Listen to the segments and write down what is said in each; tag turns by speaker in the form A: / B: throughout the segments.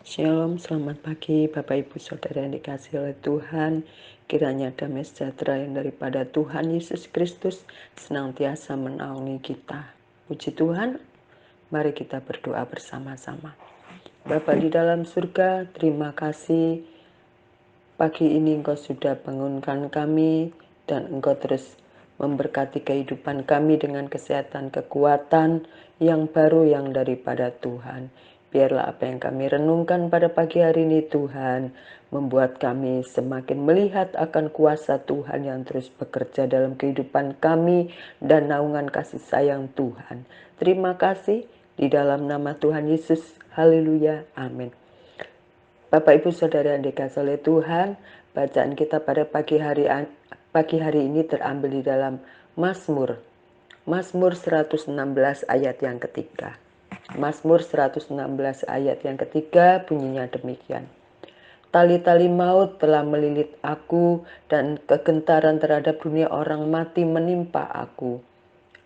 A: Shalom, selamat pagi Bapak Ibu Saudara yang dikasihi oleh Tuhan. Kiranya damai sejahtera yang daripada Tuhan Yesus Kristus senantiasa menaungi kita. Puji Tuhan, mari kita berdoa bersama-sama. Bapa di dalam surga, terima kasih pagi ini Engkau sudah bangunkan kami dan Engkau terus memberkati kehidupan kami dengan kesehatan, kekuatan yang baru yang daripada Tuhan. Biarlah apa yang kami renungkan pada pagi hari ini Tuhan membuat kami semakin melihat akan kuasa Tuhan yang terus bekerja dalam kehidupan kami dan naungan kasih sayang Tuhan. Terima kasih di dalam nama Tuhan Yesus. Haleluya. Amin. Bapak Ibu Saudara yang dikasihi oleh Tuhan, bacaan kita pada pagi hari ini terambil di dalam Mazmur 116 ayat yang ketiga. Mazmur 116 ayat yang ketiga bunyinya demikian. Tali-tali maut telah melilit aku dan kegentaran terhadap dunia orang mati menimpa aku.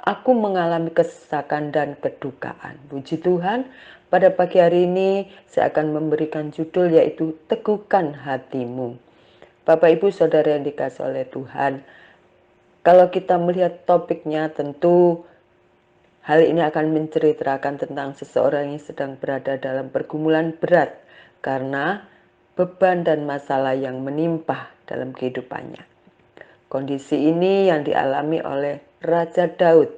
A: Aku mengalami kesesakan dan kedukaan. Puji Tuhan, pada pagi hari ini saya akan memberikan judul yaitu Teguhkan Hatimu. Bapak Ibu Saudara yang dikasihi oleh Tuhan, kalau kita melihat topiknya tentu hal ini akan menceritakan tentang seseorang yang sedang berada dalam pergumulan berat karena beban dan masalah yang menimpa dalam kehidupannya. Kondisi ini yang dialami oleh Raja Daud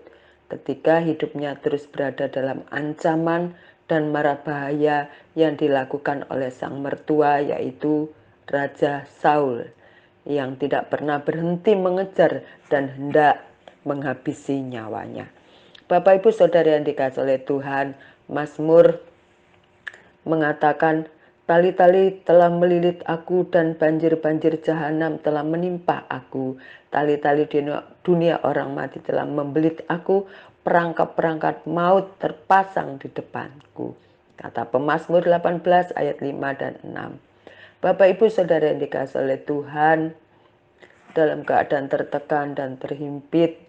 A: ketika hidupnya terus berada dalam ancaman dan mara bahaya yang dilakukan oleh sang mertua yaitu Raja Saul yang tidak pernah berhenti mengejar dan hendak menghabisi nyawanya. Bapak Ibu Saudara yang dikasihi oleh Tuhan, Mazmur mengatakan, tali-tali telah melilit aku dan banjir-banjir jahanam telah menimpa aku. Tali-tali dunia orang mati telah membelit aku, perangkap-perangkap maut terpasang di depanku. Kata Pemazmur 18 ayat 5 dan 6. Bapak Ibu Saudara yang dikasihi oleh Tuhan, dalam keadaan tertekan dan terhimpit,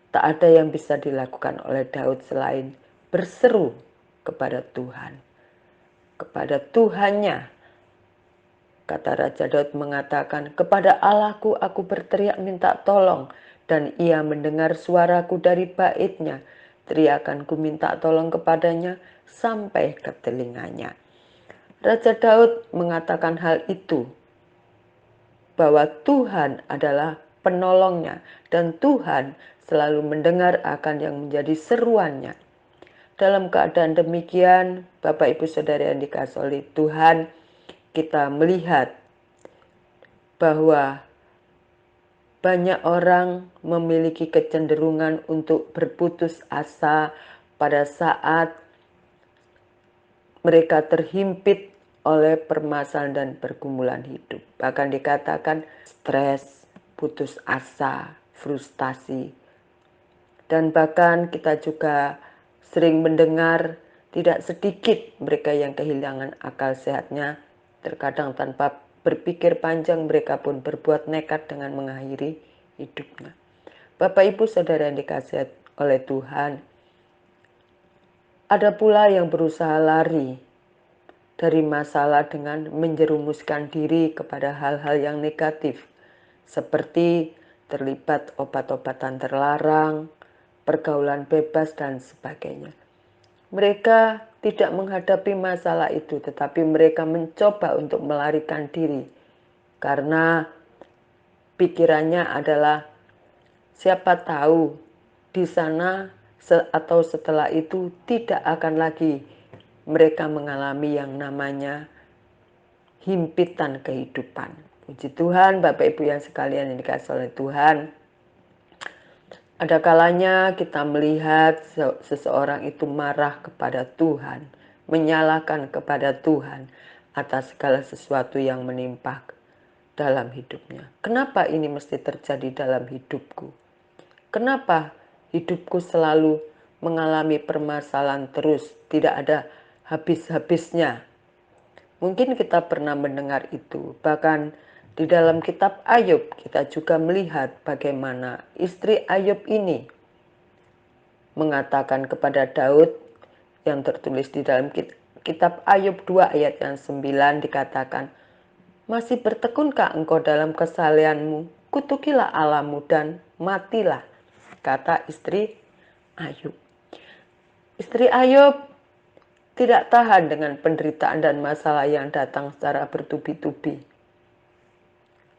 A: tak ada yang bisa dilakukan oleh Daud selain berseru kepada Tuhan. Kepada Tuhannya, kata Raja Daud mengatakan, kepada Allahku aku berteriak minta tolong, dan ia mendengar suaraku dari baitnya. Teriakanku minta tolong kepadanya sampai ke telinganya. Raja Daud mengatakan hal itu, bahwa Tuhan adalah penolongnya, dan Tuhan selalu mendengar akan yang menjadi seruannya. Dalam keadaan demikian, Bapak Ibu Saudara yang dikasihi oleh Tuhan, kita melihat bahwa banyak orang memiliki kecenderungan untuk berputus asa pada saat mereka terhimpit oleh permasalahan dan pergumulan hidup. Bahkan dikatakan stres, putus asa, frustasi. Dan bahkan kita juga sering mendengar tidak sedikit mereka yang kehilangan akal sehatnya, terkadang tanpa berpikir panjang mereka pun berbuat nekat dengan mengakhiri hidupnya. Bapak Ibu Saudara yang dikasihi oleh Tuhan, ada pula yang berusaha lari dari masalah dengan menjerumuskan diri kepada hal-hal yang negatif, seperti terlibat obat-obatan terlarang, pergaulan bebas, dan sebagainya. Mereka tidak menghadapi masalah itu, tetapi mereka mencoba untuk melarikan diri karena pikirannya adalah siapa tahu di sana atau setelah itu tidak akan lagi mereka mengalami yang namanya himpitan kehidupan. Puji Tuhan, Bapak Ibu yang sekalian yang dikasihi oleh Tuhan, ada kalanya kita melihat seseorang itu marah kepada Tuhan, menyalahkan kepada Tuhan atas segala sesuatu yang menimpa dalam hidupnya. Kenapa ini mesti terjadi dalam hidupku? Kenapa hidupku selalu mengalami permasalahan terus, tidak ada habis-habisnya? Mungkin kita pernah mendengar itu, bahkan di dalam kitab Ayub kita juga melihat bagaimana istri Ayub ini mengatakan kepada Daud yang tertulis di dalam kitab Ayub 2 ayat yang 9 dikatakan, masih bertekunkah engkau dalam kesalehanmu? Kutukilah Allahmu dan matilah, kata istri Ayub. Istri Ayub tidak tahan dengan penderitaan dan masalah yang datang secara bertubi-tubi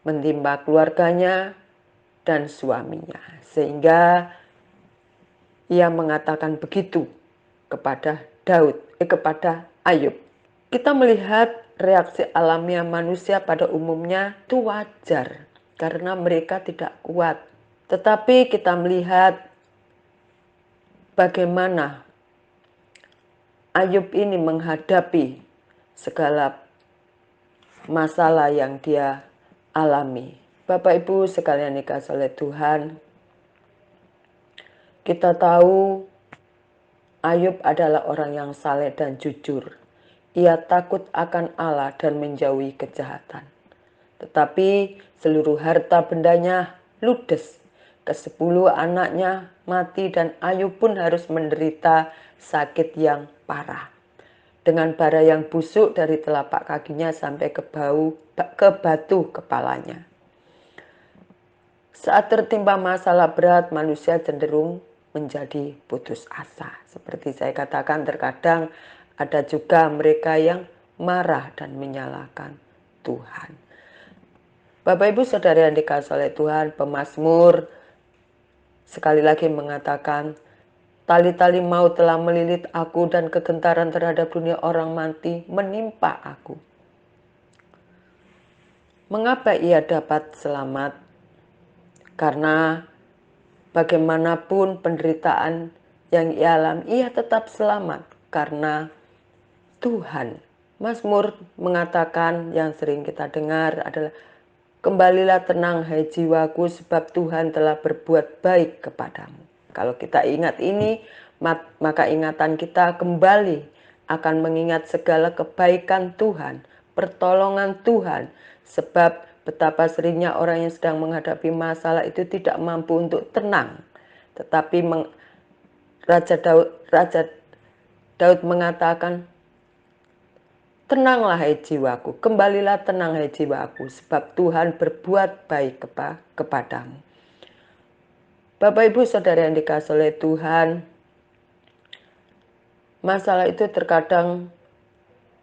A: menimpa keluarganya dan suaminya, sehingga ia mengatakan begitu kepada kepada Ayub. Kita melihat reaksi alamiah manusia pada umumnya itu wajar karena mereka tidak kuat. Tetapi kita melihat bagaimana Ayub ini menghadapi segala masalah yang dia alami. Bapak Ibu sekalian dikasihi oleh Tuhan, kita tahu Ayub adalah orang yang saleh dan jujur. Ia takut akan Allah dan menjauhi kejahatan. Tetapi seluruh harta bendanya ludes. Ke-10 anaknya mati dan Ayub pun harus menderita sakit yang parah. Dengan bara yang busuk dari telapak kakinya sampai ke batu kepalanya. Saat tertimpa masalah berat, manusia cenderung menjadi putus asa. Seperti saya katakan, terkadang ada juga mereka yang marah dan menyalahkan Tuhan. Bapak Ibu Saudara yang dikasihi oleh Tuhan, pemazmur sekali lagi mengatakan, tali-tali maut telah melilit aku dan kegentaran terhadap dunia orang mati menimpa aku. Mengapa ia dapat selamat? Karena bagaimanapun penderitaan yang ia alami, ia tetap selamat karena Tuhan. Mazmur mengatakan yang sering kita dengar adalah, kembalilah tenang hai jiwaku sebab Tuhan telah berbuat baik kepadamu. Kalau kita ingat ini, maka ingatan kita kembali akan mengingat segala kebaikan Tuhan, pertolongan Tuhan, sebab betapa seringnya orang yang sedang menghadapi masalah itu tidak mampu untuk tenang. Tetapi Raja Daud mengatakan, tenanglah hai jiwaku, kembalilah tenang hai jiwaku, sebab Tuhan berbuat baik kepadamu. Bapak Ibu Saudara yang dikasihi oleh Tuhan, masalah itu terkadang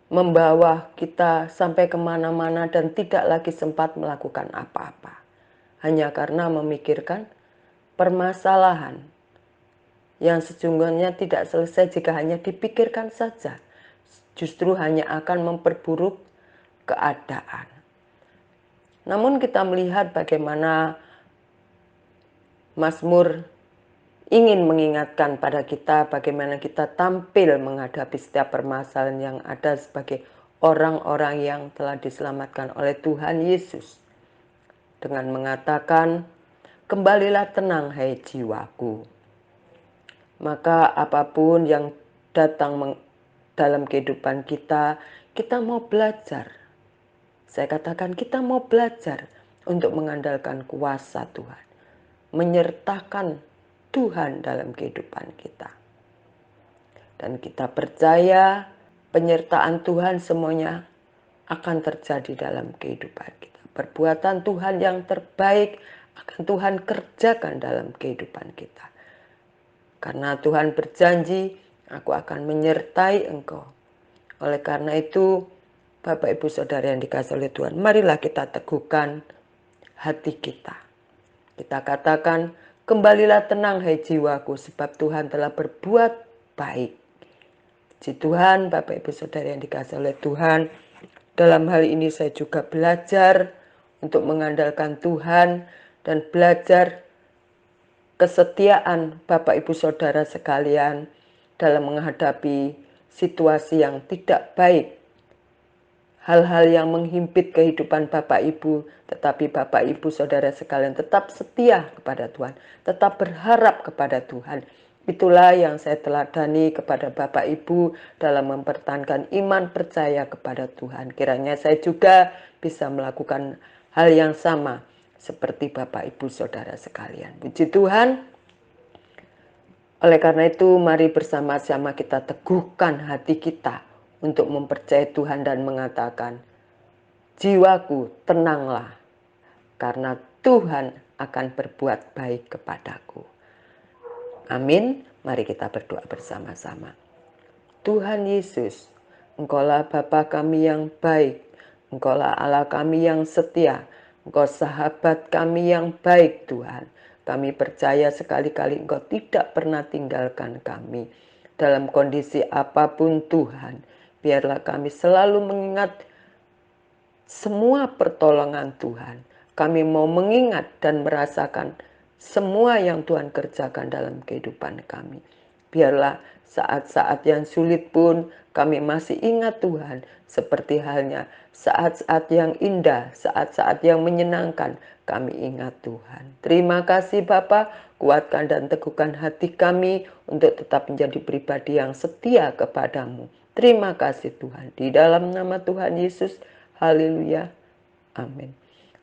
A: membawa kita sampai kemana-mana dan tidak lagi sempat melakukan apa-apa. Hanya karena memikirkan permasalahan yang sesungguhnya tidak selesai jika hanya dipikirkan saja. Justru hanya akan memperburuk keadaan. Namun kita melihat bagaimana Mazmur ingin mengingatkan pada kita bagaimana kita tampil menghadapi setiap permasalahan yang ada sebagai orang-orang yang telah diselamatkan oleh Tuhan Yesus. Dengan mengatakan, kembalilah tenang hai jiwaku. Maka apapun yang datang dalam kehidupan kita, kita mau belajar. Saya katakan kita mau belajar untuk mengandalkan kuasa Tuhan. Menyertakan Tuhan dalam kehidupan kita. Dan kita percaya penyertaan Tuhan semuanya akan terjadi dalam kehidupan kita. Perbuatan Tuhan yang terbaik akan Tuhan kerjakan dalam kehidupan kita. Karena Tuhan berjanji, aku akan menyertai engkau. Oleh karena itu, Bapak Ibu Saudara yang dikasihi oleh Tuhan, marilah kita teguhkan hati kita. Kita katakan, kembalilah tenang hai jiwaku, sebab Tuhan telah berbuat baik. Puji Tuhan, Bapak Ibu Saudara yang dikasihi oleh Tuhan, dalam hal ini saya juga belajar untuk mengandalkan Tuhan dan belajar kesetiaan Bapak Ibu Saudara sekalian dalam menghadapi situasi yang tidak baik. Hal-hal yang menghimpit kehidupan Bapak Ibu, tetapi Bapak Ibu Saudara sekalian tetap setia kepada Tuhan, tetap berharap kepada Tuhan. Itulah yang saya teladani kepada Bapak Ibu dalam mempertahankan iman percaya kepada Tuhan. Kiranya saya juga bisa melakukan hal yang sama seperti Bapak Ibu Saudara sekalian. Puji Tuhan. Oleh karena itu, mari bersama-sama kita teguhkan hati kita untuk mempercayai Tuhan dan mengatakan, jiwaku tenanglah, karena Tuhan akan berbuat baik kepadaku. Amin. Mari kita berdoa bersama-sama. Tuhan Yesus, Engkaulah Bapa kami yang baik, Engkaulah Allah kami yang setia, Engkau sahabat kami yang baik Tuhan. Kami percaya sekali-kali Engkau tidak pernah tinggalkan kami. Dalam kondisi apapun Tuhan, biarlah kami selalu mengingat semua pertolongan Tuhan. Kami mau mengingat dan merasakan semua yang Tuhan kerjakan dalam kehidupan kami. Biarlah saat-saat yang sulit pun kami masih ingat Tuhan. Seperti halnya saat-saat yang indah, saat-saat yang menyenangkan, kami ingat Tuhan. Terima kasih Bapa, kuatkan dan teguhkan hati kami untuk tetap menjadi pribadi yang setia kepadamu. Terima kasih Tuhan. Di dalam nama Tuhan Yesus, haleluya. Amin.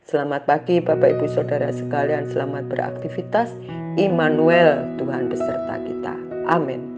A: Selamat pagi Bapak Ibu Saudara sekalian, selamat beraktivitas. Immanuel, Tuhan beserta kita. Amin.